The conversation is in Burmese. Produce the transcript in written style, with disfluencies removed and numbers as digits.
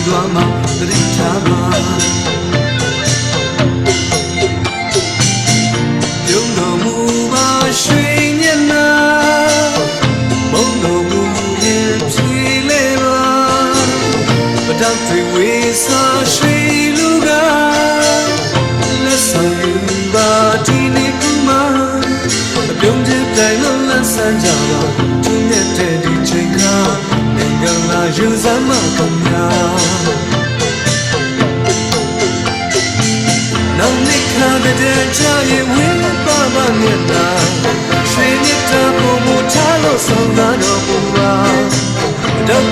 သွားမှာသတိထားပါပြုံးတော်မူပါရွှေမျက်နှာမုန်းတော်မူရင်ဖြေလဲပါပတောက်တွေဝေစာရွှေလူကလက်ဆောင်ယူပါဒီနေ့ကူမအပြုံးတဲ့တိုင်လုံးလက်ဆန်းကြပါသူမြတ်တဲ့ဒီချိန်ကနိုင်ငံလာယူစမ်းမကုန်များနောင်နှစ်ခါတဲ့ချာရဲ့ဝင်းပါပါမျက်နှာရွှေမြတ်တာပုံမထားလို့ဆောင်သားတော်မူပါတော့